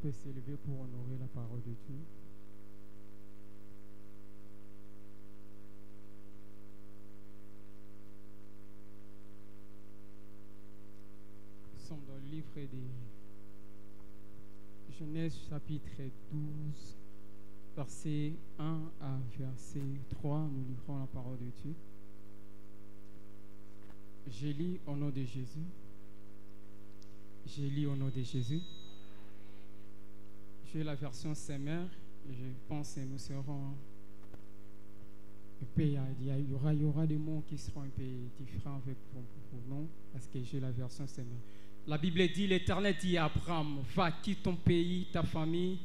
peut s'élever pour honorer la parole de Dieu. Nous sommes dans le livre de Genèse chapitre 12, verset 1 à verset 3. Nous livrons la parole de Dieu. Je lis au nom de Jésus. Je lis au nom de Jésus. J'ai la version Saint-Mère. Je pense que nous serons un peu, il y aura des mots qui seront un peu différents avec vos noms, parce que j'ai la version Saint-Mère. La Bible dit, l'Éternel dit à Abraham, va, quitte ton pays, ta famille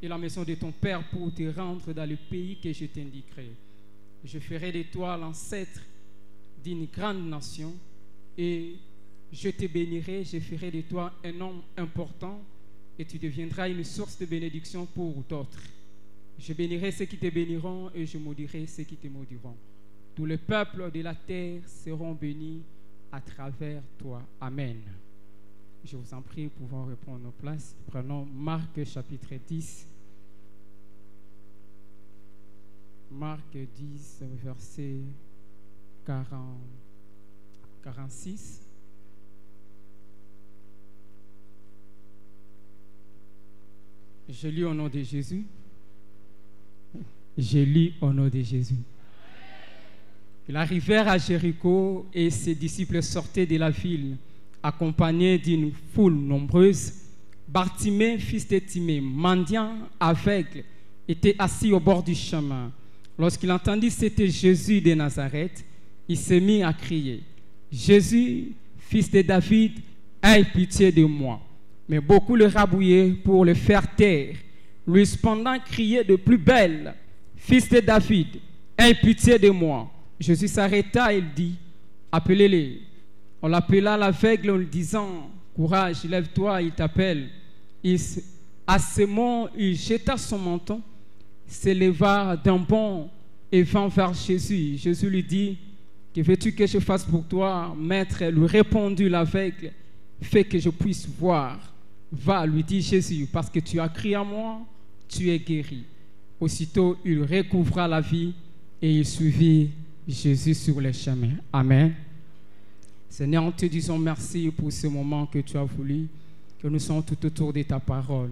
et la maison de ton père pour te rendre dans le pays que je t'indiquerai. Je ferai de toi l'ancêtre d'une grande nation et je te bénirai, je ferai de toi un homme important et tu deviendras une source de bénédiction pour d'autres. Je bénirai ceux qui te béniront et je maudirai ceux qui te maudiront. Tous les peuples de la terre seront bénis à travers toi. Amen. Je vous en prie, pouvons reprendre nos places. Prenons Marc chapitre 10. Marc 10, verset 46. Je lis au nom de Jésus. Je lis au nom de Jésus. Ils arrivèrent à Jéricho et ses disciples sortaient de la ville, accompagnés d'une foule nombreuse. Bartimée, fils de Timée, mendiant aveugle, était assis au bord du chemin. Lorsqu'il entendit c'était Jésus de Nazareth, il se mit à crier, « Jésus, fils de David, aie pitié de moi. » Mais beaucoup le rabouillaient pour le faire taire. Lui cependant criait de plus belle, « Fils de David, aie pitié de moi. » Jésus s'arrêta et il dit, « Appelez-les. » On l'appela l'aveugle en lui disant, « Courage, lève-toi, il t'appelle. » À ce mot, il jeta son menton, s'éleva d'un bond et vint vers Jésus. Jésus lui dit, « Que veux-tu que je fasse pour toi, maître ?» Lui répondit l'aveugle, « Fais que je puisse voir. » Va, lui dit Jésus, parce que tu as crié à moi, tu es guéri. Aussitôt, il recouvra la vie et il suivit Jésus sur le chemin. Amen. Seigneur, nous te disons merci pour ce moment que tu as voulu, que nous sommes tout autour de ta parole.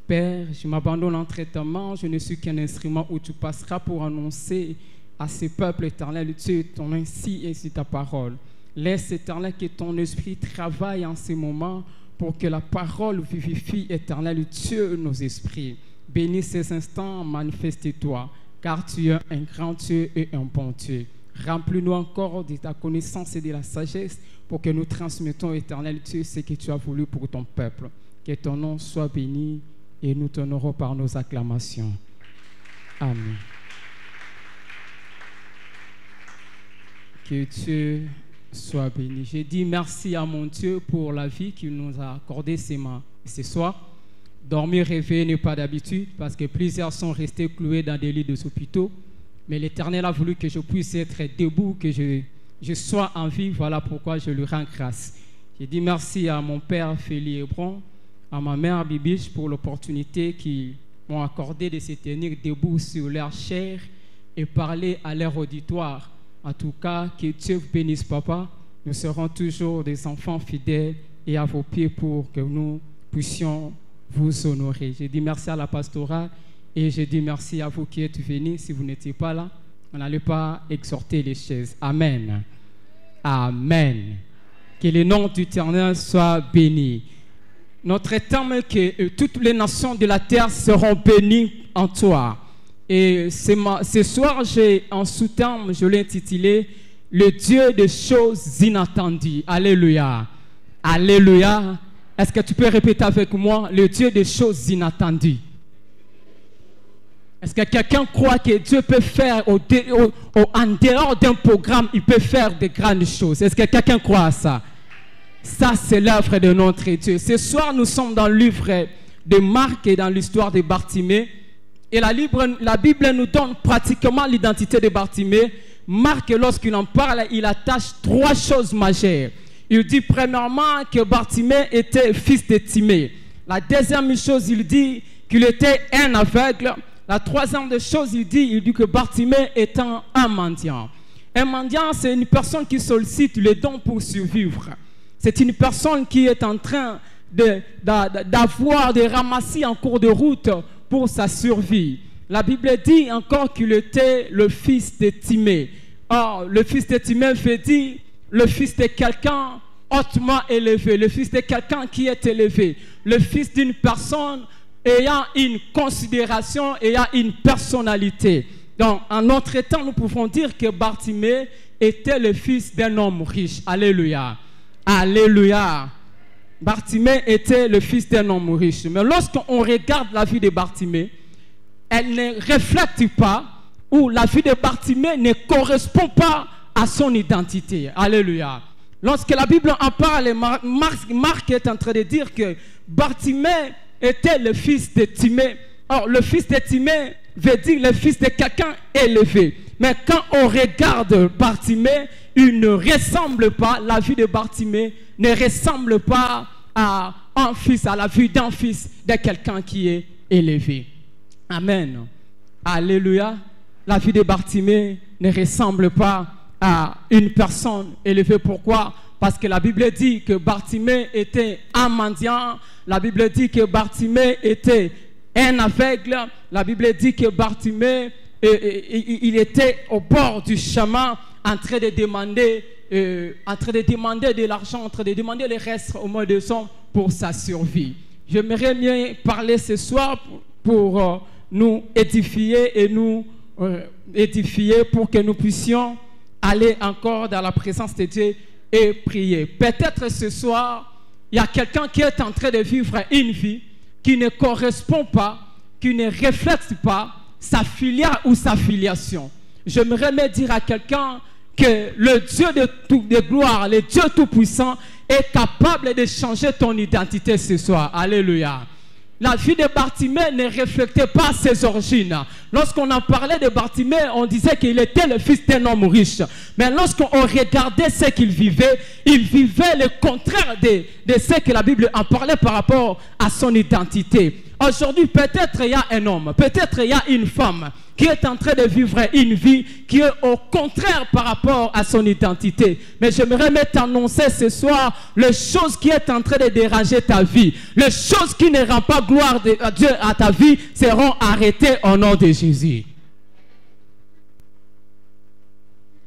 Père, je m'abandonne entre tes mains, je ne suis qu'un instrument où tu passeras pour annoncer à ce peuple éternel, Dieu, ton ainsi et ta parole. Laisse, éternel, que ton esprit travaille en ce moment pour que la parole vivifie, éternel Dieu, nos esprits. Bénis ces instants, manifeste-toi, car tu es un grand Dieu et un bon Dieu. Remplis-nous encore de ta connaissance et de la sagesse pour que nous transmettons, éternel Dieu, ce que tu as voulu pour ton peuple. Que ton nom soit béni et nous t'honorons par nos acclamations. Amen. Que Dieu soit béni. Je dis merci à mon Dieu pour la vie qu'il nous a accordée ce soir. Dormir, rêver n'est pas d'habitude parce que plusieurs sont restés cloués dans des lits de hôpitaux. Mais l'Éternel a voulu que je puisse être debout, que je sois en vie. Voilà pourquoi je lui rends grâce. Je dis merci à mon père Félix Hébron, à ma mère Bibiche pour l'opportunité qu'ils m'ont accordé de se tenir debout sur leur chair et parler à leur auditoire. En tout cas, que Dieu vous bénisse, papa. Nous serons toujours des enfants fidèles et à vos pieds pour que nous puissions vous honorer. Je dis merci à la pastorale et je dis merci à vous qui êtes venus. Si vous n'étiez pas là, on n'allait pas exhorter les chaises. Amen. Amen. Que le nom du Éternel soit béni. Notre thème est que toutes les nations de la terre seront bénies en toi. Et ce soir, j'ai un sous-terme, je l'ai intitulé « Le Dieu des choses inattendues ». Alléluia. Alléluia. Est-ce que tu peux répéter avec moi « Le Dieu des choses inattendues ». Est-ce que quelqu'un croit que Dieu peut faire, en dehors d'un programme, il peut faire de grandes choses? Est-ce que quelqu'un croit à ça? Ça, c'est l'œuvre de notre Dieu. Ce soir, nous sommes dans le livre de Marc et dans l'histoire de Bartimée. Et la Bible nous donne pratiquement l'identité de Bartimée. Marc, lorsqu'il en parle, il attache trois choses majeures. Il dit premièrement que Bartimée était fils de Timée. La deuxième chose, il dit qu'il était un aveugle. La troisième chose, il dit que Bartimée étant un mendiant. Un mendiant, c'est une personne qui sollicite les dons pour survivre. C'est une personne qui est en train de ramasser en cours de route pour sa survie. La Bible dit encore qu'il était le fils de Timée. Or, le fils de Timée veut dire le fils de quelqu'un hautement élevé, le fils de quelqu'un qui est élevé, le fils d'une personne ayant une considération, ayant une personnalité. Donc, en notre temps, nous pouvons dire que Bartimée était le fils d'un homme riche. Alléluia. Alléluia. Bartimée était le fils d'un homme riche. Mais lorsqu'on regarde la vie de Bartimée, elle ne reflète pas, ou la vie de Bartimée ne correspond pas à son identité. Alléluia. Lorsque la Bible en parle, Marc est en train de dire que Bartimée était le fils de Timée. Or, le fils de Timée veut dire le fils de quelqu'un élevé. Mais quand on regarde Bartimée, il ne ressemble pas, la vie de Bartimée ne ressemble pas à un fils, à la vie d'un fils de quelqu'un qui est élevé. Amen. Alléluia. La vie de Bartimée ne ressemble pas à une personne élevée. Pourquoi? Parce que la Bible dit que Bartimée était un mendiant. La Bible dit que Bartimée était un aveugle. La Bible dit que Bartimée, il était au bord du chemin en train de demander de l'argent, en train de demander le reste au moins de son pour sa survie. J'aimerais bien parler ce soir pour nous édifier et nous édifier pour que nous puissions aller encore dans la présence de Dieu et prier. Peut-être ce soir, il y a quelqu'un qui est en train de vivre une vie qui ne correspond pas, qui ne reflète pas sa filia ou sa filiation. J'aimerais me dire à quelqu'un que le Dieu de gloire, le Dieu tout-puissant est capable de changer ton identité ce soir. Alléluia. La vie de Bartimée ne reflétait pas ses origines. Lorsqu'on en parlait de Bartimée, on disait qu'il était le fils d'un homme riche. Mais lorsqu'on regardait ce qu'il vivait le contraire de ce que la Bible en parlait par rapport à son identité. Aujourd'hui, peut-être il y a un homme, peut-être il y a une femme qui est en train de vivre une vie qui est au contraire par rapport à son identité. Mais j'aimerais t'annoncer ce soir les choses qui est en train de déranger ta vie. Les choses qui ne rendent pas gloire à Dieu à ta vie seront arrêtées au nom de Jésus.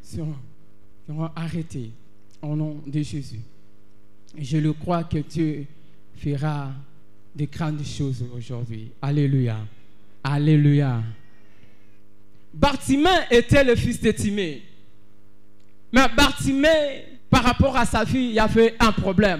Seront arrêtées au nom de Jésus. Et je le crois que Dieu fera de grandes choses aujourd'hui. Alléluia. Alléluia. Bartimée était le fils de Timée. Mais Bartimée, par rapport à sa vie, il y avait un problème.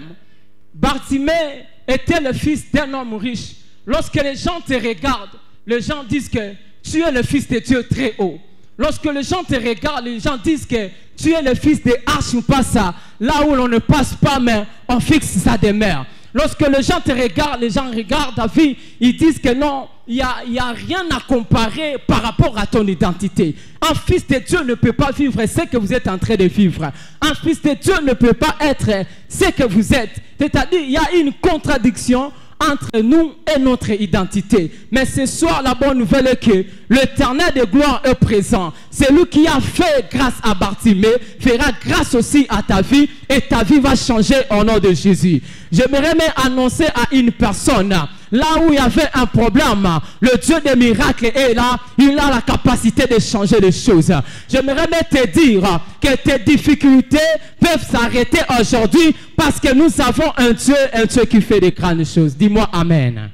Bartimée était le fils d'un homme riche. Lorsque les gens te regardent, les gens disent que tu es le fils de Dieu très haut. Lorsque les gens te regardent, les gens disent que tu es le fils de Archipassa, là où l'on ne passe pas, mais on fixe sa demeure. Lorsque les gens te regardent, les gens regardent ta vie, ils disent que non, il n'y a rien à comparer par rapport à ton identité. Un fils de Dieu ne peut pas vivre ce que vous êtes en train de vivre. Un fils de Dieu ne peut pas être ce que vous êtes. C'est-à-dire, il y a une contradiction entre nous et notre identité. Mais ce soir, la bonne nouvelle est que l'Éternel de gloire est présent. C'est lui qui a fait grâce à Bartimée, fera grâce aussi à ta vie et ta vie va changer au nom de Jésus. J'aimerais annoncer à une personne, là où il y avait un problème, le Dieu des miracles est là, il a la capacité de changer les choses. J'aimerais te dire que tes difficultés peuvent s'arrêter aujourd'hui parce que nous avons un Dieu qui fait des grandes choses. Dis-moi Amen.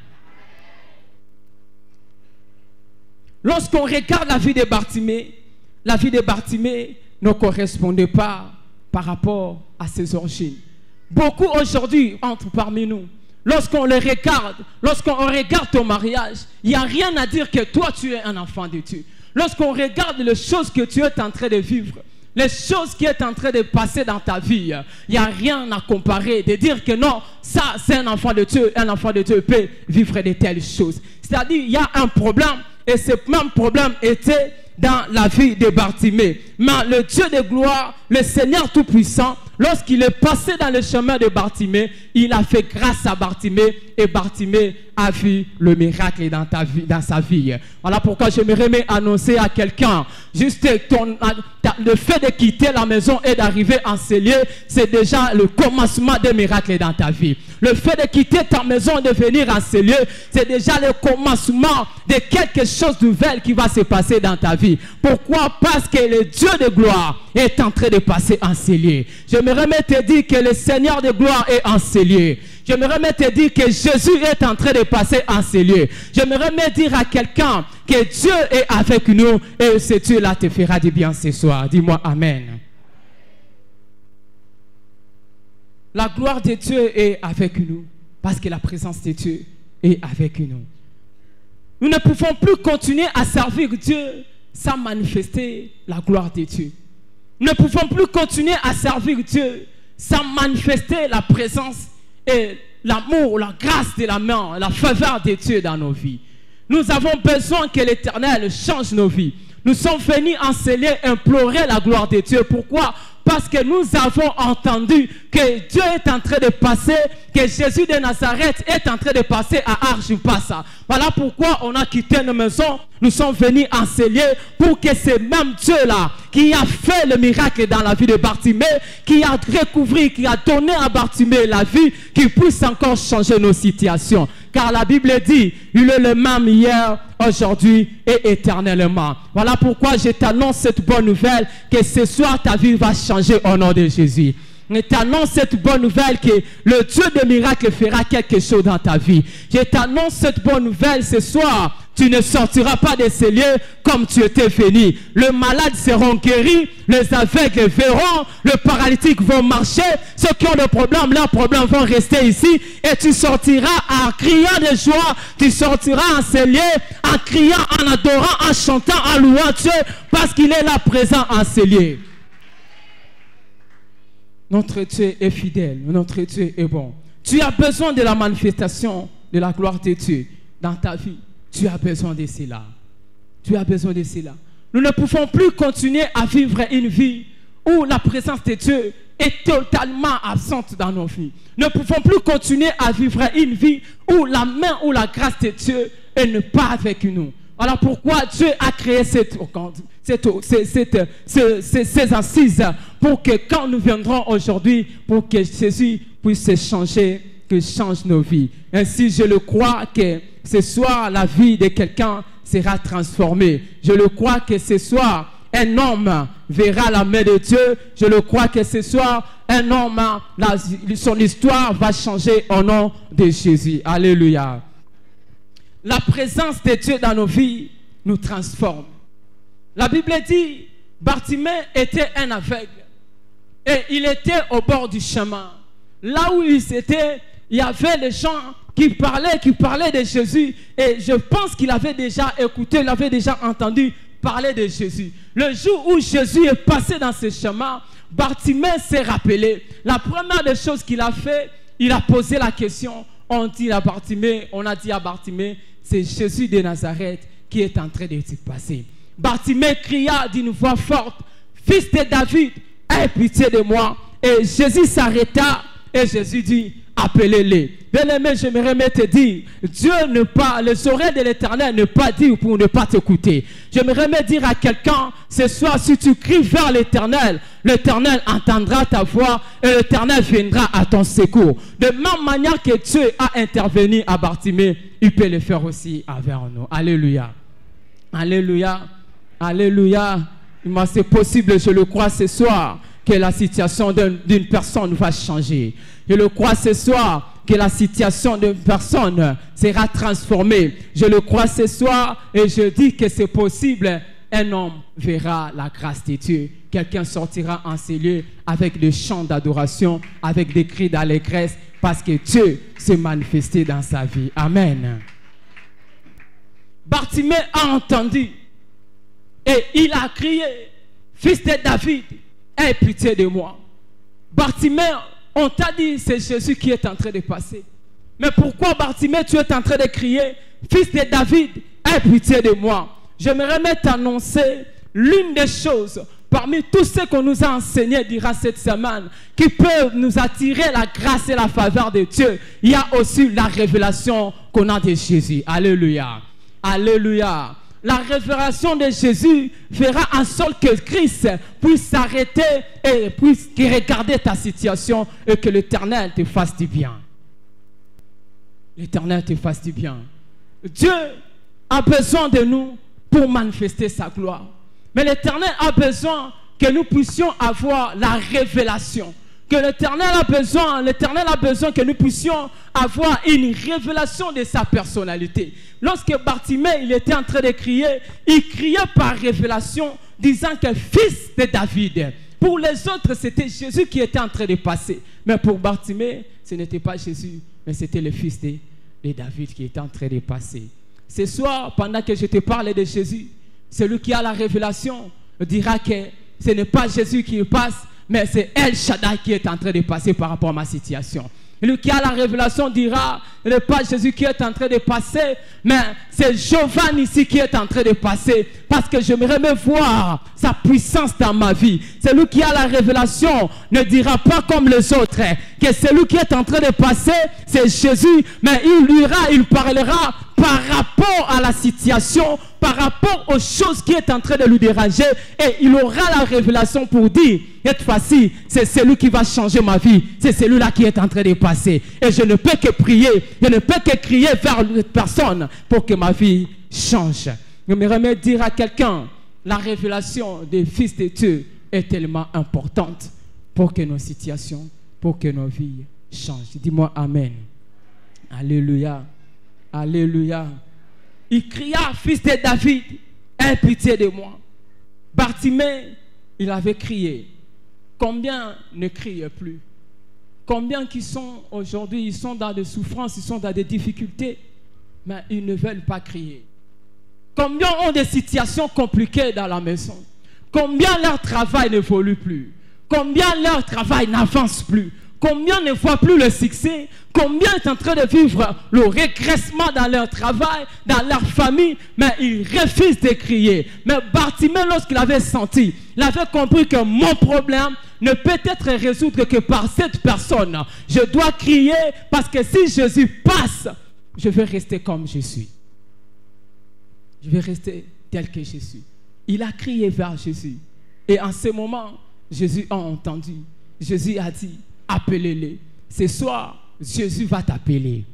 Lorsqu'on regarde la vie de Bartimée ne correspondait pas par rapport à ses origines. Beaucoup aujourd'hui entrent parmi nous. Lorsqu'on les regarde, lorsqu'on regarde ton mariage, il n'y a rien à dire que toi tu es un enfant de Dieu. Lorsqu'on regarde les choses que tu es en train de vivre, les choses qui sont en train de passer dans ta vie, il n'y a rien à comparer, de dire que non, ça c'est un enfant de Dieu peut vivre de telles choses. C'est-à-dire, il y a un problème et ce même problème était dans la vie de Bartimée. Mais le Dieu de gloire, le Seigneur Tout-Puissant, lorsqu'il est passé dans le chemin de Bartimée, il a fait grâce à Bartimée et Bartimée a vu le miracle dans sa vie. Voilà pourquoi j'aimerais annoncer à quelqu'un, juste le fait de quitter la maison et d'arriver en ce lieu, c'est déjà le commencement des miracles dans ta vie. Le fait de quitter ta maison et de venir en ce lieu, c'est déjà le commencement de quelque chose de nouvel qui va se passer dans ta vie. Pourquoi? Parce que le Dieu de gloire est en train de passer en ce lieu. J'aimerais te dire que le Seigneur de gloire est en ce lieu. J'aimerais te dire que Jésus est en train de passer en ces lieux. J'aimerais dire à quelqu'un que Dieu est avec nous et ce Dieu-là te fera du bien ce soir. Dis-moi Amen. La gloire de Dieu est avec nous parce que la présence de Dieu est avec nous. Nous ne pouvons plus continuer à servir Dieu sans manifester la gloire de Dieu. Nous ne pouvons plus continuer à servir Dieu sans manifester la présence et l'amour, la grâce de la main, la faveur de Dieu dans nos vies. Nous avons besoin que l'Éternel change nos vies. Nous sommes venus en ce lieu implorer la gloire de Dieu. Pourquoi? Parce que nous avons entendu que Dieu est en train de passer, que Jésus de Nazareth est en train de passer à Arjupasa. Voilà pourquoi on a quitté nos maisons. Nous sommes venus en ce lieu pour que ce même Dieu-là, qui a fait le miracle dans la vie de Bartimée, qui a recouvert, qui a donné à Bartimée la vie, qui puisse encore changer nos situations. Car la Bible dit, il est le même hier, aujourd'hui et éternellement. Voilà pourquoi je t'annonce cette bonne nouvelle, que ce soir ta vie va changer au nom de Jésus. Je t'annonce cette bonne nouvelle que le Dieu de miracles fera quelque chose dans ta vie. Je t'annonce cette bonne nouvelle ce soir. Tu ne sortiras pas de ces lieux comme tu étais venu. Les malades seront guéris, les aveugles verront, les paralytiques vont marcher. Ceux qui ont des problèmes, leurs problèmes vont rester ici. Et tu sortiras en criant de joie. Tu sortiras en ces lieux en criant, en adorant, en chantant, en louant Dieu. Parce qu'il est là présent en ces lieux. Notre Dieu est fidèle, notre Dieu est bon. Tu as besoin de la manifestation de la gloire de Dieu dans ta vie. Tu as besoin de cela. Tu as besoin de cela. Nous ne pouvons plus continuer à vivre une vie où la présence de Dieu est totalement absente dans nos vies. Nous ne pouvons plus continuer à vivre une vie où la main ou la grâce de Dieu n'est pas avec nous. Alors pourquoi Dieu a créé ces assises pour que quand nous viendrons aujourd'hui, pour que Jésus puisse changer, que change nos vies. Ainsi, je le crois que ce soir, la vie de quelqu'un sera transformée. Je le crois que ce soir, un homme verra la main de Dieu. Je le crois que ce soir, un homme, son histoire va changer au nom de Jésus. Alléluia. La présence de Dieu dans nos vies nous transforme. La Bible dit, Bartimée était un aveugle et il était au bord du chemin. Là où il était, il y avait des gens qui parlaient de Jésus et je pense qu'il avait déjà écouté, il avait déjà entendu parler de Jésus. Le jour où Jésus est passé dans ce chemin, Bartimée s'est rappelé. La première des choses qu'il a fait, il a posé la question. On a dit à Bartimée, c'est Jésus de Nazareth qui est en train de se passer. Bartimée cria d'une voix forte, Fils de David, aie pitié de moi. Et Jésus s'arrêta et Jésus dit, appelez-les. Bien-aimé, j'aimerais te dire, Dieu ne pas, les oreilles de l'Éternel ne pas dire pour ne pas t'écouter. J'aimerais me dire à quelqu'un, ce soir, si tu cries vers l'Éternel, l'Éternel entendra ta voix et l'Éternel viendra à ton secours. De même manière que Dieu a intervenu à Bartimée, il peut le faire aussi envers nous. Alléluia. Alléluia. Alléluia. C'est possible, je le crois ce soir, que la situation d'une personne va changer. Je le crois ce soir que la situation d'une personne sera transformée. Je le crois ce soir et je dis que c'est possible. Un homme verra la grâce de Dieu. Quelqu'un sortira en ces lieux avec des chants d'adoration, avec des cris d'allégresse, parce que Dieu s'est manifesté dans sa vie. Amen. Bartimée a entendu et il a crié, Fils de David, aie pitié de moi. Bartimée, on t'a dit, c'est Jésus qui est en train de passer. Mais pourquoi, Bartimée, tu es en train de crier, Fils de David, aie pitié de moi? J'aimerais t'annoncer l'une des choses parmi tous ceux qu'on nous a enseignés durant cette semaine, qui peuvent nous attirer la grâce et la faveur de Dieu, il y a aussi la révélation qu'on a de Jésus. Alléluia. Alléluia. La révélation de Jésus fera en sorte que Christ puisse s'arrêter et puisse regarder ta situation et que l'Éternel te fasse du bien. L'Éternel te fasse du bien. Dieu a besoin de nous pour manifester sa gloire. Mais l'Éternel a besoin que nous puissions avoir la révélation. Que l'Éternel a besoin que nous puissions avoir une révélation de sa personnalité. Lorsque Bartimée, il était en train de crier, il criait par révélation, disant que fils de David. Pour les autres, c'était Jésus qui était en train de passer. Mais pour Bartimée, ce n'était pas Jésus, mais c'était le fils de David qui était en train de passer. Ce soir, pendant que je te parle de Jésus, celui qui a la révélation dira que ce n'est pas Jésus qui passe, mais c'est El Shaddai qui est en train de passer par rapport à ma situation. Lui qui a la révélation dira, ce n'est pas Jésus qui est en train de passer, mais c'est Jovan ici qui est en train de passer, parce que j'aimerais me voir sa puissance dans ma vie. Celui qui a la révélation ne dira pas comme les autres, que celui qui est en train de passer, c'est Jésus, mais il parlera par rapport à la situation, par rapport aux choses qui est en train de lui déranger, et il aura la révélation pour dire, cette fois-ci, c'est celui qui va changer ma vie, c'est celui-là qui est en train de passer. Et je ne peux que prier, je ne peux que crier vers cette personne pour que ma vie change. Je me dire à quelqu'un, la révélation des fils de Dieu est tellement importante pour que nos situations, pour que nos vies changent. Dis-moi Amen. Alléluia. Alléluia. Il cria, fils de David, aie pitié de moi. Bartimée, il avait crié. Combien ne crient plus? Combien qui sont aujourd'hui, ils sont dans des souffrances, ils sont dans des difficultés, mais ils ne veulent pas crier. Combien ont des situations compliquées dans la maison? Combien leur travail n'évolue plus? Combien leur travail n'avance plus? Combien ne voient plus le succès? Combien sont en train de vivre le régressement dans leur travail, dans leur famille, mais ils refusent de crier. Mais Bartimée, lorsqu'il avait senti, il avait compris que mon problème ne peut être résolu que par cette personne. Je dois crier parce que si Jésus passe, je vais rester comme je suis. Je vais rester tel que je suis. Il a crié vers Jésus. Et en ce moment, Jésus a entendu. Jésus a dit, appelez-les. Ce soir, Jésus va t'appeler.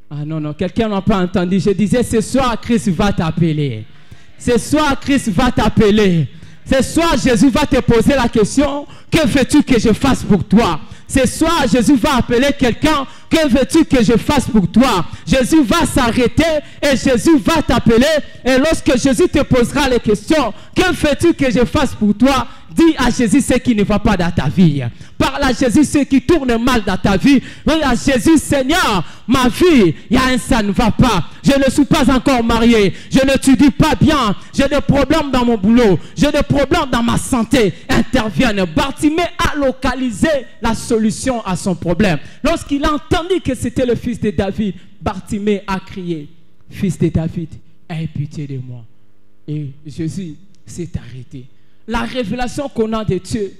Ah non, non, quelqu'un n'a pas entendu. Je disais, ce soir, Christ va t'appeler. Ce soir, Christ va t'appeler. Ce soir, Jésus va te poser la question, que veux-tu que je fasse pour toi? Ce soir, Jésus va appeler quelqu'un, que veux-tu que je fasse pour toi? Jésus va s'arrêter et Jésus va t'appeler. Et lorsque Jésus te posera les questions, que veux-tu que je fasse pour toi? Dis à Jésus ce qui ne va pas dans ta vie. Parle à Jésus ce qui tourne mal dans ta vie. Dis à Jésus, Seigneur, ma vie, ça ne va pas. Je ne suis pas encore marié. Je n'étudie pas bien. J'ai des problèmes dans mon boulot. J'ai des problèmes dans ma santé. Intervienne. Bartimée a localisé la solution à son problème. Lorsqu'il a entendu que c'était le fils de David, Bartimée a crié, fils de David, aie pitié de moi. Et Jésus s'est arrêté. La révélation qu'on a de Dieu,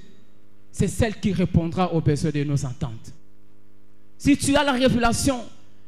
c'est celle qui répondra aux besoins de nos attentes. Si tu as la révélation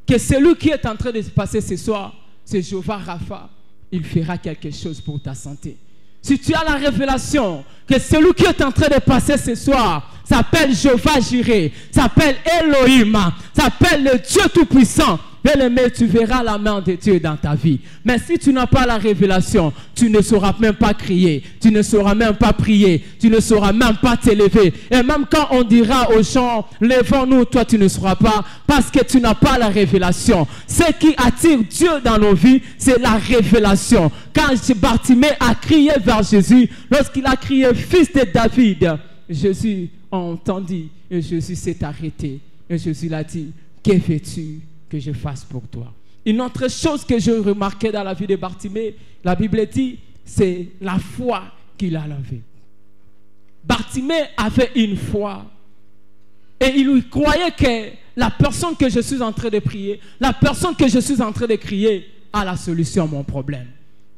que celui qui est en train de se passer ce soir, c'est Jéhovah Rapha, il fera quelque chose pour ta santé. Si tu as la révélation que celui qui est en train de passer ce soir s'appelle Jéhovah Jireh, s'appelle Elohim, s'appelle le Dieu Tout-Puissant, bien-aimé, tu verras la main de Dieu dans ta vie. Mais si tu n'as pas la révélation, tu ne sauras même pas crier, tu ne sauras même pas prier, tu ne sauras même pas t'élever. Et même quand on dira aux gens, lèvons-nous, toi tu ne sauras pas, parce que tu n'as pas la révélation. Ce qui attire Dieu dans nos vies, c'est la révélation. Quand Bartimée a crié vers Jésus, lorsqu'il a crié, fils de David, Jésus a entendu et Jésus s'est arrêté. Et Jésus l'a dit, que veux-tu que je fasse pour toi? Une autre chose que je remarquais dans la vie de Bartimée, la Bible dit, c'est la foi qu'il a levée. Bartimée avait une foi et il lui croyait que la personne que je suis en train de prier, la personne que je suis en train de crier a la solution à mon problème.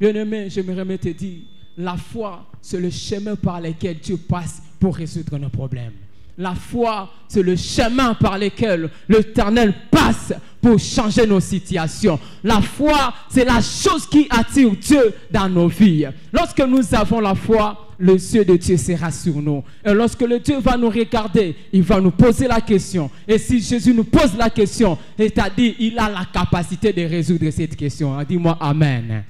Bien-aimé, j'aimerais te dire, La foi, c'est le chemin par lequel Dieu passe pour résoudre nos problèmes. La foi, c'est le chemin par lequel l'Éternel passe pour changer nos situations. La foi, c'est la chose qui attire Dieu dans nos vies. Lorsque nous avons la foi, le yeux de Dieu sera sur nous. Et lorsque le Dieu va nous regarder, il va nous poser la question. Et si Jésus nous pose la question, c'est-à-dire il a la capacité de résoudre cette question. Dis-moi Amen.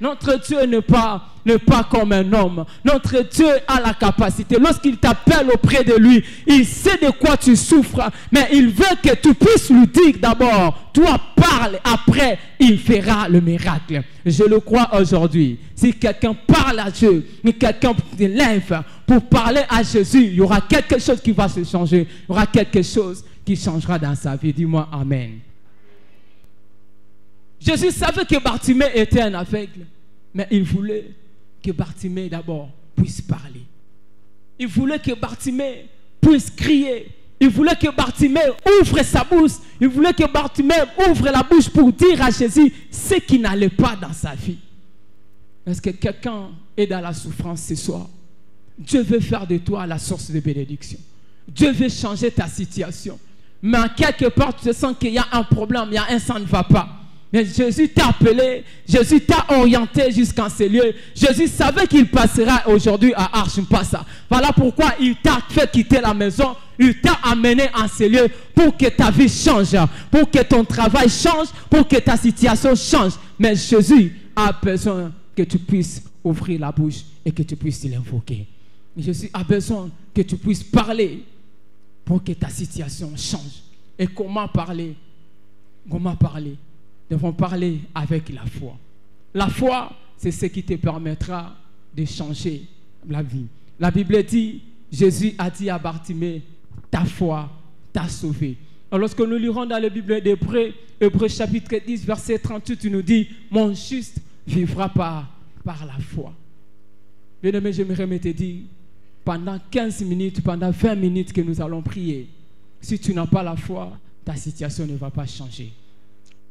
Notre Dieu n'est pas comme un homme. Notre Dieu a la capacité. Lorsqu'il t'appelle auprès de lui, il sait de quoi tu souffres, mais il veut que tu puisses lui dire d'abord, toi parle, après il fera le miracle. Je le crois aujourd'hui. Si quelqu'un parle à Dieu, mais quelqu'un se lève pour parler à Jésus, il y aura quelque chose qui va se changer. Il y aura quelque chose qui changera dans sa vie. Dis-moi Amen. Jésus savait que Bartimée était un aveugle, mais il voulait que Bartimée d'abord puisse parler. Il voulait que Bartimée puisse crier. Il voulait que Bartimée ouvre sa bouche. Il voulait que Bartimée ouvre la bouche pour dire à Jésus ce qui n'allait pas dans sa vie. Est-ce que quelqu'un est dans la souffrance ce soir? Dieu veut faire de toi la source de bénédiction. Dieu veut changer ta situation. Mais en quelque part, tu sens qu'il y a un problème, il y a un ça ne va pas. Mais Jésus t'a appelé, Jésus t'a orienté jusqu'à ces lieux. Jésus savait qu'il passera aujourd'hui à Archimpasa. Voilà pourquoi il t'a fait quitter la maison, il t'a amené en ces lieux pour que ta vie change, pour que ton travail change, pour que ta situation change. Mais Jésus a besoin que tu puisses ouvrir la bouche et que tu puisses l'invoquer. Jésus a besoin que tu puisses parler pour que ta situation change. Et comment parler? Comment parler? Nous devons parler avec la foi. La foi, c'est ce qui te permettra de changer la vie. La Bible dit, Jésus a dit à Bartimée, ta foi t'a sauvé. Alors lorsque nous lirons dans la Bible d'Hébreux, Hébreux chapitre 10, verset 38, il nous dit, mon juste vivra par la foi. Bien-aimé, j'aimerais te dire, pendant 15 minutes, pendant 20 minutes que nous allons prier, si tu n'as pas la foi, ta situation ne va pas changer.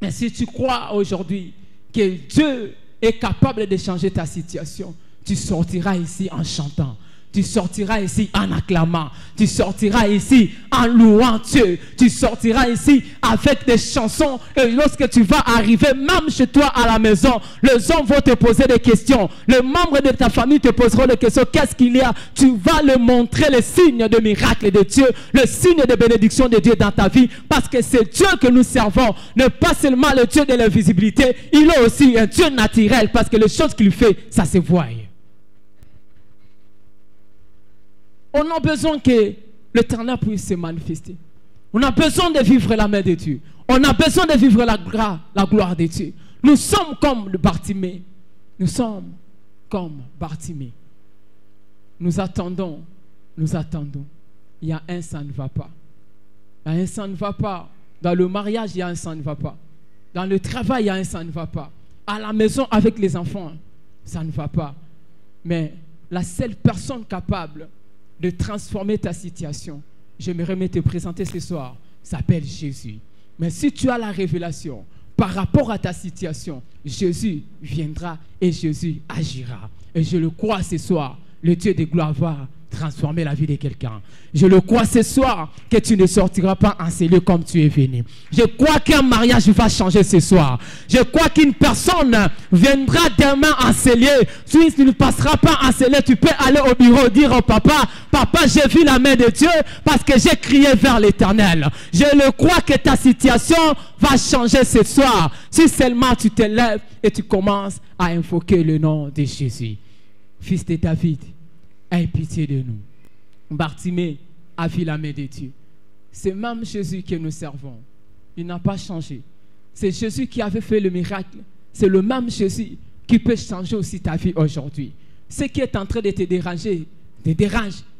Mais si tu crois aujourd'hui que Dieu est capable de changer ta situation, tu sortiras ici en chantant. Tu sortiras ici en acclamant. Tu sortiras ici en louant Dieu. Tu sortiras ici avec des chansons. Et lorsque tu vas arriver, même chez toi à la maison, les hommes vont te poser des questions. Les membres de ta famille te poseront des questions. Qu'est-ce qu'il y a? Tu vas leur montrer le signe de miracle de Dieu, le signe de bénédiction de Dieu dans ta vie. Parce que c'est Dieu que nous servons. Ne pas seulement le Dieu de l'invisibilité. Il est aussi un Dieu naturel. Parce que les choses qu'il fait, ça se voit. On a besoin que l'Éternel puisse se manifester. On a besoin de vivre la main de Dieu. On a besoin de vivre la gloire de Dieu. Nous sommes comme le Bartimée. Nous sommes comme Bartimée. Nous attendons. Nous attendons. Il y a un ça ne va pas. Il y a un ça ne va pas. Dans le mariage, il y a un ça ne va pas. Dans le travail, il y a un ça ne va pas. À la maison avec les enfants, ça ne va pas. Mais la seule personne capable de transformer ta situation, j'aimerais te présenter ce soir, s'appelle Jésus. Mais si tu as la révélation par rapport à ta situation, Jésus viendra et Jésus agira. Et je le crois ce soir, le Dieu de gloire va transformer la vie de quelqu'un. Je le crois ce soir que tu ne sortiras pas encelé comme tu es venu. Je crois qu'un mariage va changer ce soir. Je crois qu'une personne viendra demain encelé. Si tu ne passeras pas encelé, tu peux aller au bureau dire au papa, papa, j'ai vu la main de Dieu parce que j'ai crié vers l'Éternel. Je le crois que ta situation va changer ce soir. Si seulement tu te lèves et tu commences à invoquer le nom de Jésus. Fils de David, aie pitié de nous. Bartimée a vu la main de Dieu. C'est même Jésus que nous servons. Il n'a pas changé. C'est Jésus qui avait fait le miracle. C'est le même Jésus qui peut changer aussi ta vie aujourd'hui. Ce qui est en train de te déranger, ne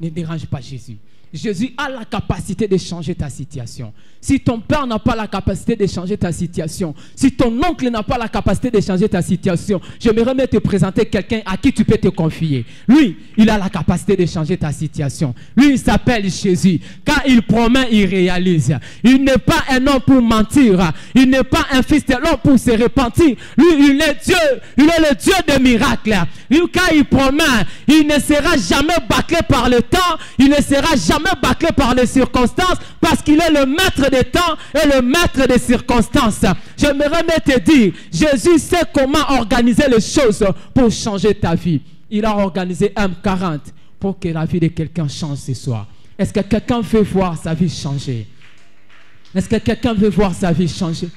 dérange pas Jésus. Jésus a la capacité de changer ta situation. Si ton père n'a pas la capacité de changer ta situation, si ton oncle n'a pas la capacité de changer ta situation, j'aimerais même te présenter quelqu'un à qui tu peux te confier. Lui, il a la capacité de changer ta situation. Lui, il s'appelle Jésus. Quand il promet, il réalise. Il n'est pas un homme pour mentir. Il n'est pas un fils de l'homme pour se repentir. Lui, il est Dieu. Il est le Dieu des miracles. Lui, quand il promet, il ne sera jamais bâclé par le temps. Il ne sera jamais bâclé par les circonstances parce qu'il est le maître des temps et le maître des circonstances. J'aimerais même te dire, Jésus sait comment organiser les choses pour changer ta vie. Il a organisé M40 pour que la vie de quelqu'un change ce soir. Est-ce que quelqu'un veut voir sa vie changer? Est-ce que quelqu'un veut voir sa vie changer?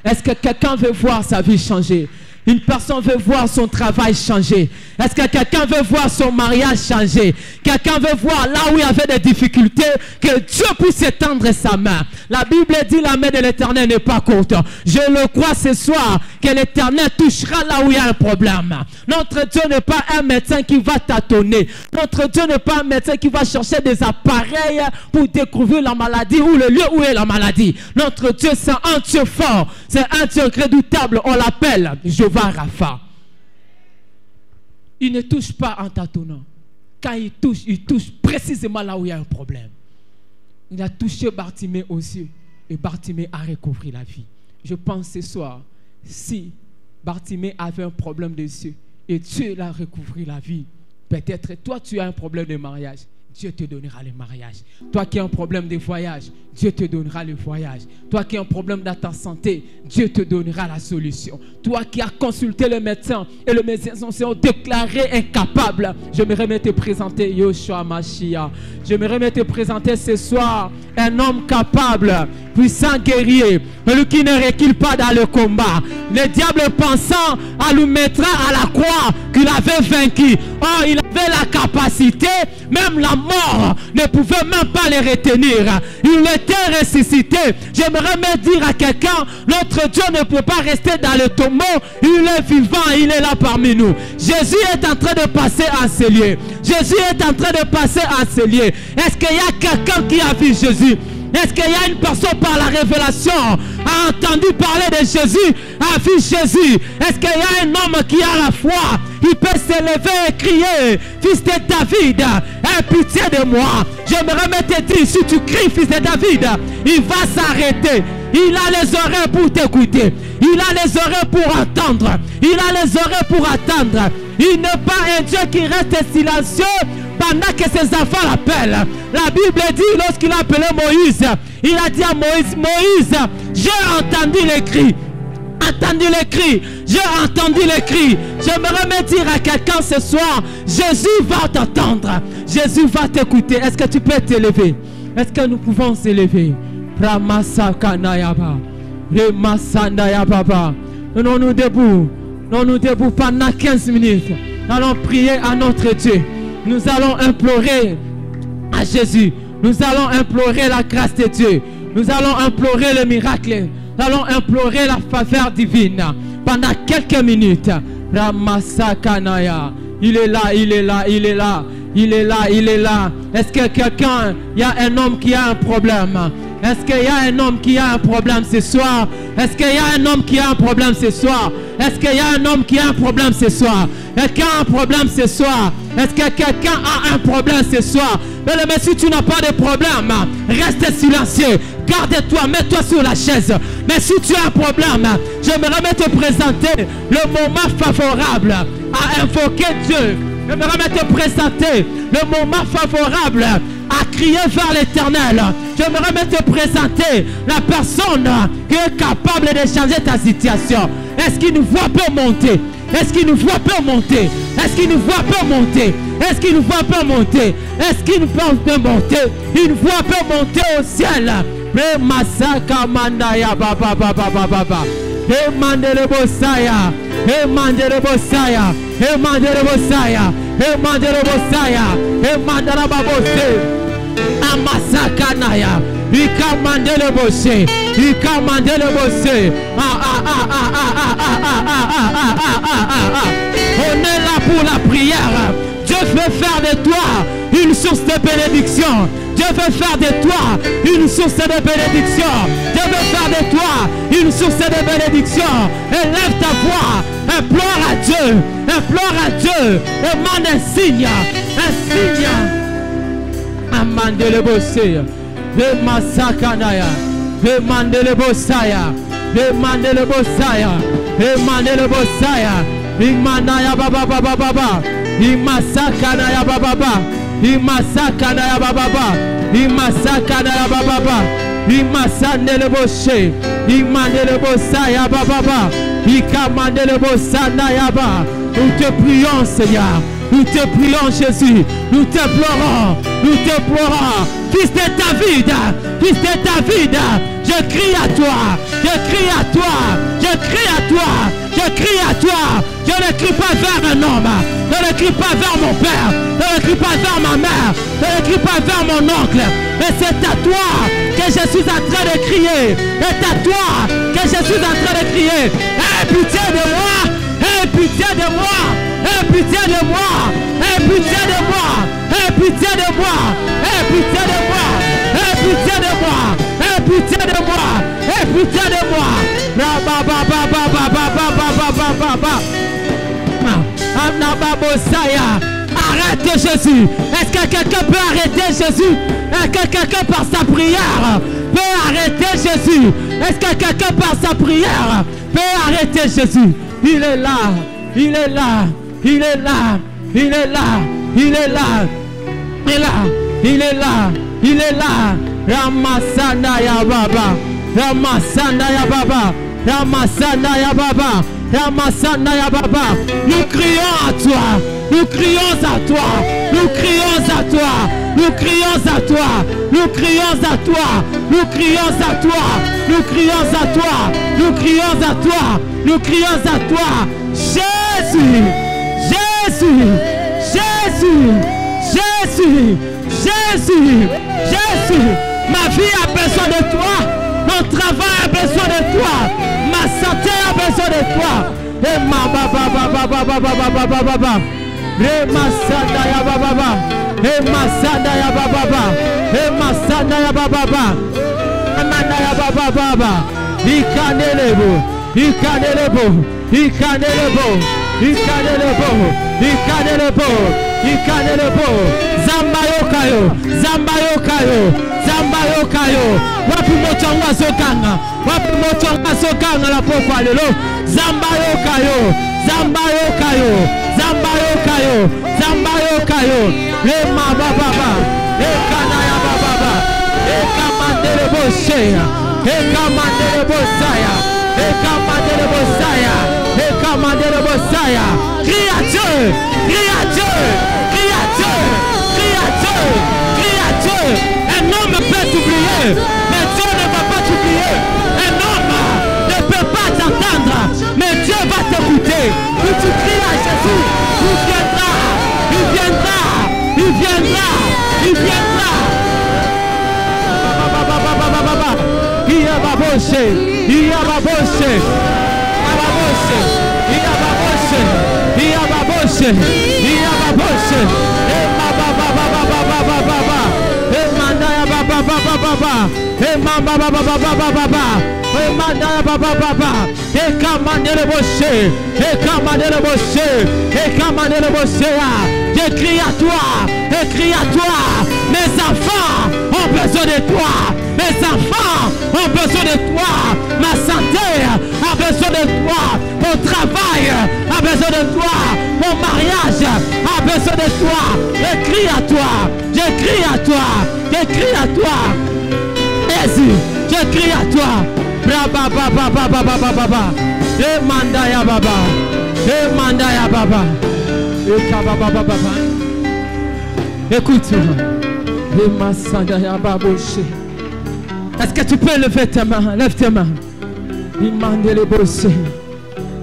Est-ce que quelqu'un veut voir sa vie changer? Une personne veut voir son travail changer. Est-ce que quelqu'un veut voir son mariage changer? Quelqu'un veut voir là où il y avait des difficultés, que Dieu puisse étendre sa main. La Bible dit la main de l'Éternel n'est pas courte. Je le crois ce soir que l'Éternel touchera là où il y a un problème. Notre Dieu n'est pas un médecin qui va tâtonner. Notre Dieu n'est pas un médecin qui va chercher des appareils pour découvrir la maladie ou le lieu où est la maladie. Notre Dieu, c'est un Dieu fort. C'est un Dieu redoutable. On l'appelle Jéhovah Rapha. Il ne touche pas en tâtonnant. Quand il touche précisément là où il y a un problème. Il a touché Bartimée aux yeux et Bartimée a recouvré la vie. Je pense ce soir, si Bartimée avait un problème de yeux et Dieu l'a recouvré la vie, peut-être toi tu as un problème de mariage, Dieu te donnera le mariage. Toi qui as un problème de voyage, Dieu te donnera le voyage. Toi qui as un problème dans ta santé, Dieu te donnera la solution. Toi qui as consulté le médecin et le médecin sont déclarés incapables, j'aimerais me te présenter Yoshua Mashiach. J'aimerais me te présenter ce soir un homme capable, puissant guerrier, celui qui ne recule pas dans le combat. Le diable pensant à lui mettre à la croix qu'il avait vaincu. Oh, il avait la capacité, même la mort ne pouvait même pas le retenir. Il était ressuscité. J'aimerais me dire à quelqu'un, notre Dieu ne peut pas rester dans le tombeau. Il est vivant, il est là parmi nous. Jésus est en train de passer en ces lieux. Jésus est en train de passer en ces lieux. Est-ce qu'il y a quelqu'un qui a vu Jésus? Est-ce qu'il y a une personne par la révélation a entendu parler de Jésus, a vu Jésus? Est-ce qu'il y a un homme qui a la foi? Il peut se lever et crier, fils de David, aie pitié de moi. J'aimerais me te dire, si tu cries fils de David, il va s'arrêter. Il a les oreilles pour t'écouter. Il a les oreilles pour entendre. Il a les oreilles pour attendre. Il n'est pas un Dieu qui reste silencieux pendant que ses enfants l'appellent. La Bible dit, lorsqu'il a appelé Moïse, il a dit à Moïse, Moïse, j'ai entendu les cris. Entendu les cris, j'ai entendu les cris. J'aimerais me dire à quelqu'un ce soir, Jésus va t'entendre. Jésus va t'écouter. Est-ce que tu peux t'élever? Est-ce que nous pouvons s'élever? Tenons-nous debout. Tenons-nous debout pendant 15 minutes. Nous allons prier à notre Dieu. Nous allons implorer à Jésus. Nous allons implorer la grâce de Dieu. Nous allons implorer le miracle. Nous allons implorer la faveur divine pendant quelques minutes. Ramasakanaya. Il est là, il est là, il est là. Il est là, il est là. Est-ce que quelqu'un, il y a un homme qui a un problème? Est-ce qu'il y a un homme qui a un problème ce soir? Est-ce qu'il y a un homme qui a un problème ce soir? Est-ce qu'il y a un homme qui a un problème ce soir? Quelqu'un a un problème ce soir? Est-ce que quelqu'un a un problème ce soir? Mais si tu n'as pas de problème, reste silencieux. Garde-toi, mets-toi sur la chaise. Mais si tu as un problème, j'aimerais te présenter le moment favorable à invoquer Dieu. J'aimerais te présenter le moment favorable à crier vers l'Éternel. J'aimerais te présenter la personne qui est capable de changer ta situation. Est-ce qu'il nous voit peut monter? Est-ce qu'il nous voit peut monter? Est-ce qu'il nous voit peut monter? Est-ce qu'il nous voit peut monter? Est-ce qu'il nous peut monter? Une voix peut monter au ciel. Masaka mandaya baba baba baba. Mandele Bosaya. Mandele Bosaya. Mandele Bosaya. Mandele Bosaya. Mandala babose. Amasakanaya. Ika mandele bose. Ika mandele bose. On est là pour la prière. Dieu veut faire de toi une source de bénédiction. Dieu veut faire de toi une source de bénédiction. Dieu veut faire de toi une source de bénédiction. Élève ta voix, implore à Dieu, implore à Dieu, demande un signe, un signe. Amande le bossé, demande Kanaya, demande le bossaya, demande le bossaya, demande le bossaya, Imanaya baba baba baba, Imasakanaya baba baba, Imasakanaya baba baba, Imasakanaya baba baba, Imasane le bossé, Imane le bossaya baba baba, Ikamane le bossana ba. Nous te prions Seigneur. Nous te prions Jésus, nous te pleurons, fils de David, je crie à toi, je crie à toi, je crie à toi, je crie à toi, je ne crie pas vers un homme, je ne crie pas vers mon père, je ne crie pas vers ma mère, je ne crie pas vers mon oncle, mais c'est à toi que je suis en train de crier, c'est à toi que je suis en train de crier, aie pitié de moi, aie pitié de moi. Aie pitié de moi, aie pitié de moi, aie pitié de moi, aie pitié de moi, aie pitié de moi, aie pitié de moi, aie pitié de moi. Arrête Jésus. Est-ce que quelqu'un peut arrêter Jésus? Est-ce que quelqu'un par sa prière peut arrêter Jésus? Est-ce que quelqu'un par sa prière peut arrêter Jésus? Il est là, il est là. Il est là, il est là, il est là, il est là, il est là, il est là. Ramasana ya baba, Ramasana ya baba, Ramasana ya baba, Ramasana ya baba. Nous crions à toi, nous crions à toi, nous crions à toi, nous crions à toi, nous crions à toi, nous crions à toi, nous crions à toi, nous crions à toi, nous crions à toi, Jésus. Jésus, Jésus, Jésus, Jésus, Jésus, ma vie a besoin de toi, mon travail a besoin de toi, ma santé a besoin de toi. Et ma baba baba baba baba baba baba, et ma sada ya baba baba, et ma sada ya baba baba, et ma sada ya baba baba, amanda ya baba baba, ikanelebo, ikanelebo, ikanelebo. Ikanelebo, Ikanelebo, Ikanelebo, Zambayokayo, Zambayokayo, Zambayokayo, wapi mochangwa sokanga, wapi mochangwa sokanga la pokwa lelo, Zambayokayo, Zambayokayo, Zambayokayo, Zambayokayo, Lema baba, Ekanaya baba, Ekamandelebo sheya, Ekamandelebo saya, Ekamandelebo saya. Commander le Messiah. Crie à Dieu, crie à Dieu, crie à Dieu, crie à Dieu, crie à Dieu. Un homme peut t'oublier, mais Dieu ne va pas t'oublier. Un homme ne peut pas t'entendre, mais Dieu va t'écouter. Où tu cries à Jésus, il viendra, il viendra, il viendra, il viendra. Il y a babosé, il y a babosé. J'écris à toi, écris à toi. Mes enfants ont besoin de toi. Mes enfants ont besoin de toi. Ma santé a besoin de toi. Mon travail a besoin de toi. Mon mariage a besoin de toi. J'écris à toi. J'écris à toi. J'écris à toi. Jésus, j'écris à toi. Baba baba baba baba baba. Demanda ya baba. Demanda ya baba. Baba baba. Écoute-moi. Demanda ya baba. Est-ce que tu peux lever tes mains? Lève tes mains.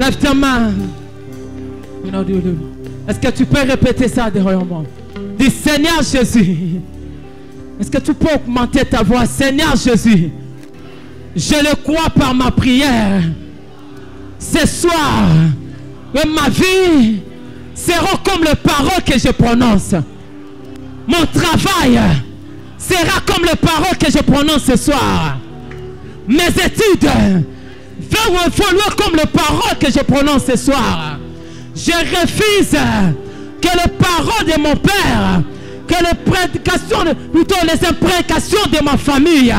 Lève tes mains. Est-ce que tu peux répéter ça derrière moi? Dis Seigneur Jésus. Est-ce que tu peux augmenter ta voix? Seigneur Jésus, je le crois par ma prière. Ce soir, ma vie sera comme les paroles que je prononce. Mon travail sera comme les paroles que je prononce ce soir. Mes études vont évoluer comme les paroles que je prononce ce soir. Je refuse que les paroles de mon père, que les prédications, plutôt les imprécations de ma famille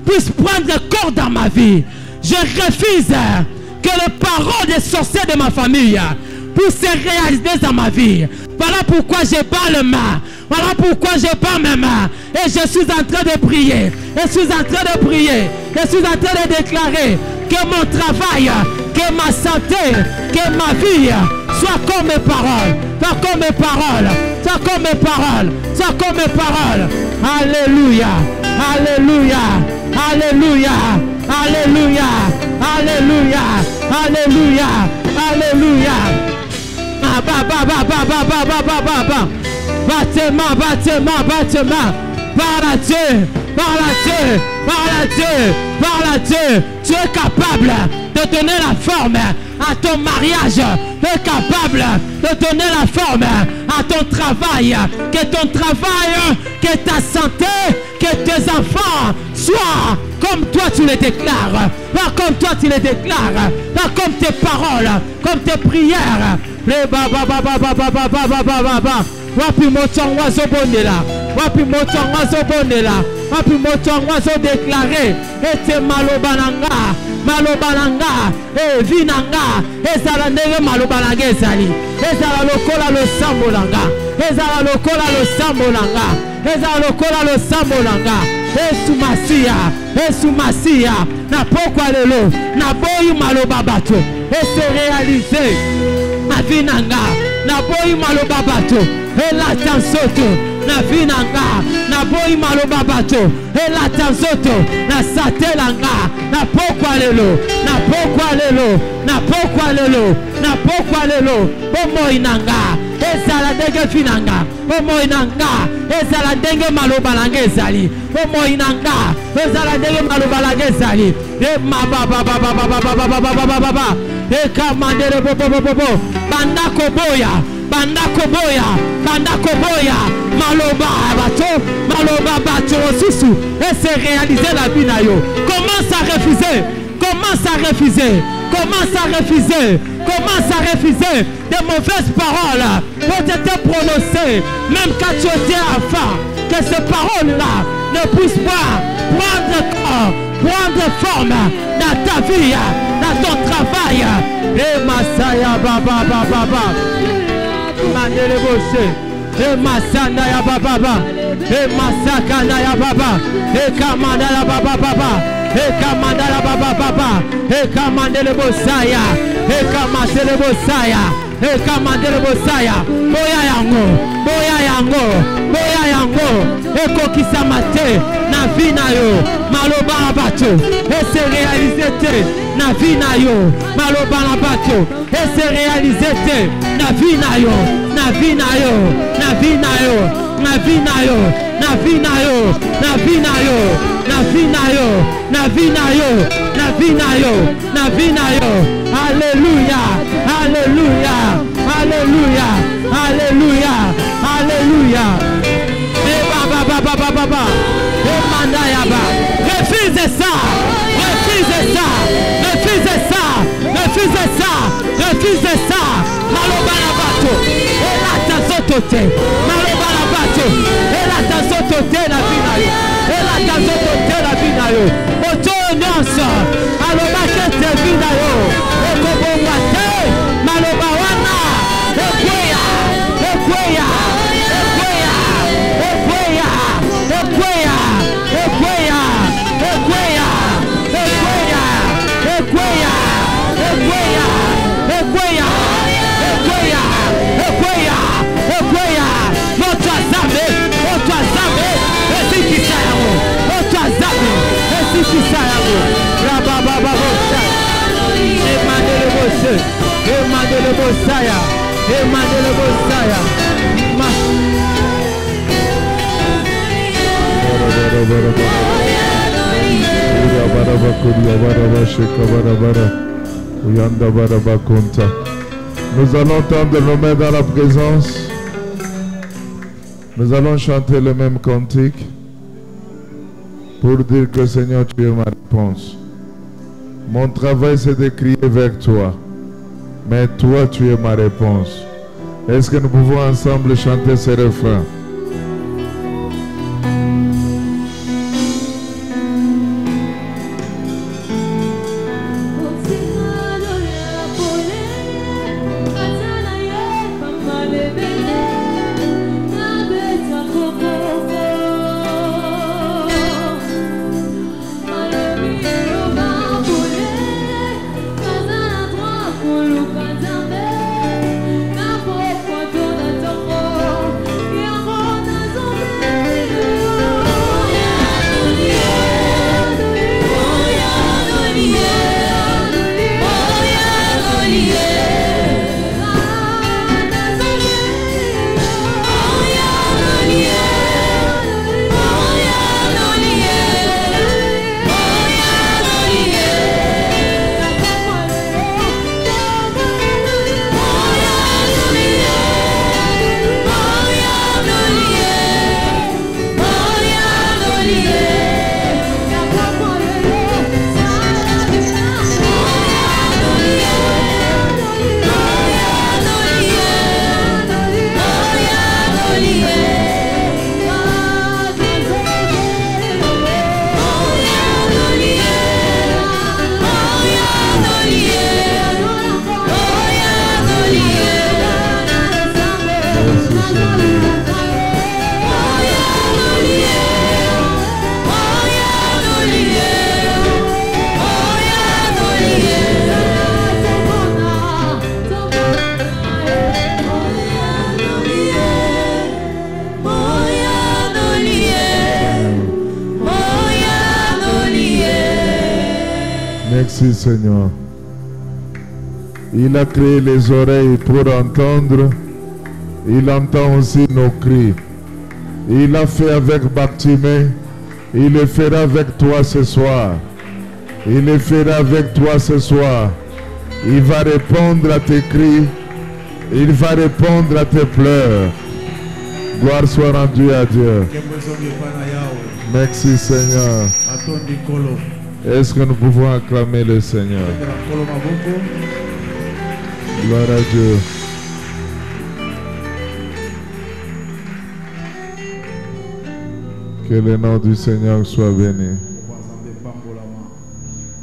puissent prendre corps dans ma vie. Je refuse que les paroles des sorciers de ma famille puissent se réaliser dans ma vie. Voilà pourquoi je bats les mains. Voilà pourquoi je bats mes mains. Et je suis en train de prier. Je suis en train de prier. Je suis en train de déclarer que mon travail, que ma santé, que ma vie soit comme mes paroles. Soit comme mes paroles. Soit comme mes paroles. Soit comme mes paroles. Alléluia. Alléluia. Alléluia. Alléluia. Alléluia. Alléluia. Alléluia. Bâtiment, bâtiment, bâtiment. Par la Dieu, par la Dieu, par la Dieu, par la Dieu. Tu es capable de donner la forme à ton mariage. Tu es capable de donner la forme à ton travail. Que ton travail, que ta santé, que tes enfants soient comme toi tu les déclares. Pas comme toi tu les déclares. Pas comme tes paroles, comme tes prières. Wapi moto wazo bonela, wapi moto wazo bonela, wapi moto wazo déclaré, ete malobananga, malobananga, vinanga, ezala ndenge malobananga ezali, ezala lokola lo sambolanga, ezala lokola lo sambolanga, ezala lokola lo sambolanga, Esu Masia, na pokwa lelo, na boyi maloba bato, et se réaliser, na vinanga, na boyi maloba bato. Et la tansoto na vinanga na boyi maloba bato et la tansoto na satelanga na pokwa lelo na pokwa lelo na pokwa lelo na pokwa lelo omo inanga ezala ndenge vinanga omo inanga ezala ndenge maloba langa ezali omo inanga ezala ndenge maloba langa ezali e mababa e kamandere bobo bandako boya bandako boya maloba bato susu et se réaliser la vie na yo. Commence à refuser de mauvaises paroles pour te prononcer même quand tu étais enfant, que ces paroles là ne puissent pas prendre forme dans ta vie, dans ton travail. Et Masaya baba Mandele bose, e masanda ya baba, e masakanda ya baba, e kamanda ya baba, e kamanda ya baba, e kamandele bosaya, e kamatele bosaya, e kamandele bosaya, boya yango, e kokisa mate, na vina yo, maloba bato, e se réaliser te, na vina yo, maloba na bato, e se réaliser te, na vina yo, na vina yo, na vina yo, na vina yo, na vina yo, na vina yo, na vina yo, na vina yo, na vina yo, na vina yo. Alléluia, alléluia, alléluia, alléluia, alléluia. Et baba, et mandayaba. Refusez ça, refusez ça, refusez ça, refusez ça, refusez ça. Malobana bato, et la tazotote, malobana bato, et la tazotote la vinayo, et la tazotote la vinayo. Oto nyonso, aloba kete vinayo, et kobongate, maloba wana, ekweya, ekweya, ekweya, ekweya, ekweya, ekweya, ekweya, ekweya, ekweya, ekweya, ekweya. Nous allons tendre nos mains dans la présence. Nous allons chanter le même cantique. pour dire que Seigneur, tu es ma réponse. Mon travail, c'est de crier vers toi. Mais toi, tu es ma réponse. Est-ce que nous pouvons ensemble chanter ce refrain? Merci Seigneur. Il a créé les oreilles pour entendre. Il entend aussi nos cris. Il l'a fait avec Bartimée. Il le fera avec toi ce soir. Il le fera avec toi ce soir. Il va répondre à tes cris. Il va répondre à tes pleurs. Gloire soit rendue à Dieu. Merci Seigneur. Est-ce que nous pouvons acclamer le Seigneur? Gloire à Dieu. Que le nom du Seigneur soit béni.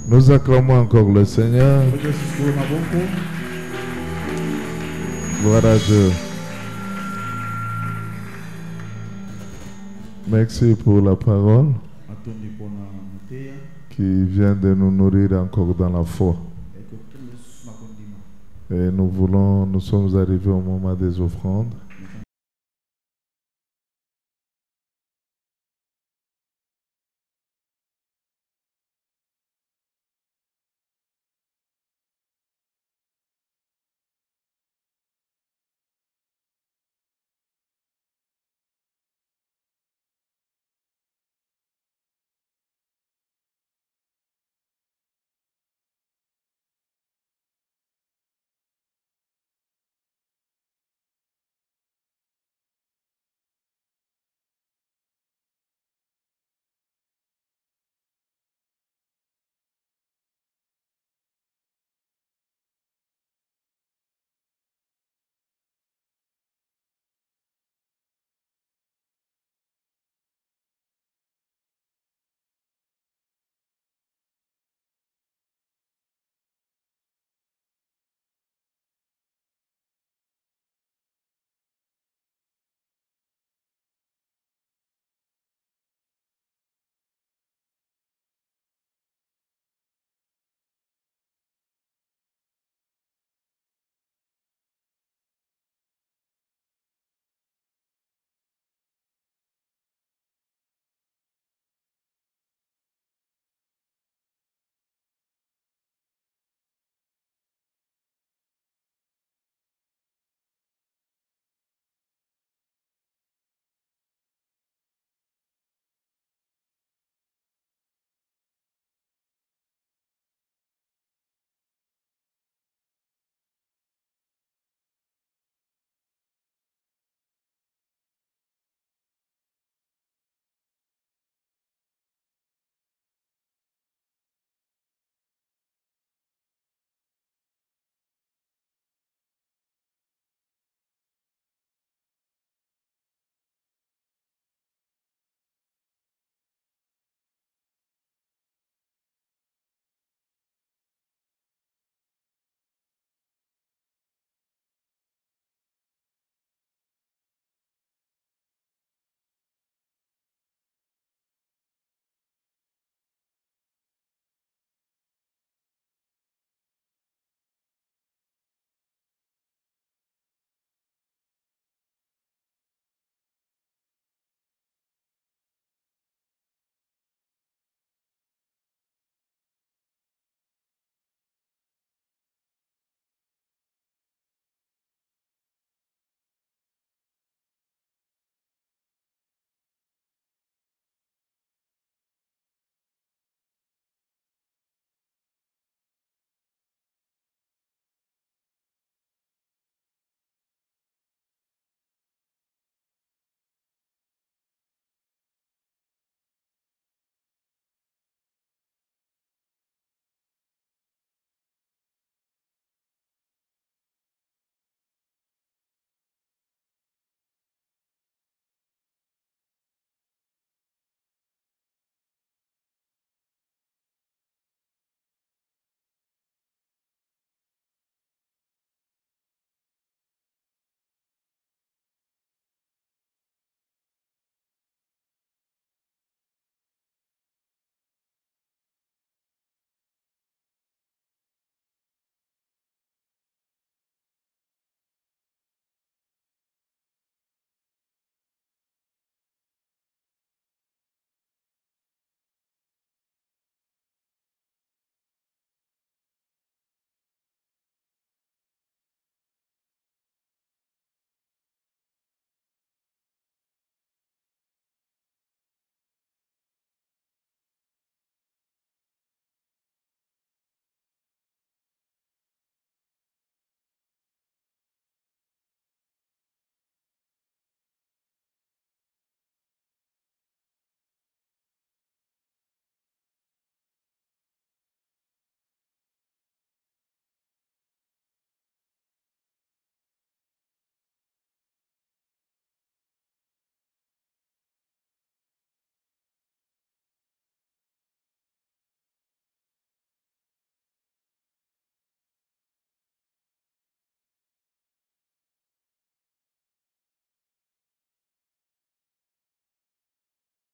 Nous acclamons encore le Seigneur. Gloire à Dieu. Merci pour la parole qui vient de nous nourrir encore dans la foi. Et nous sommes arrivés au moment des offrandes.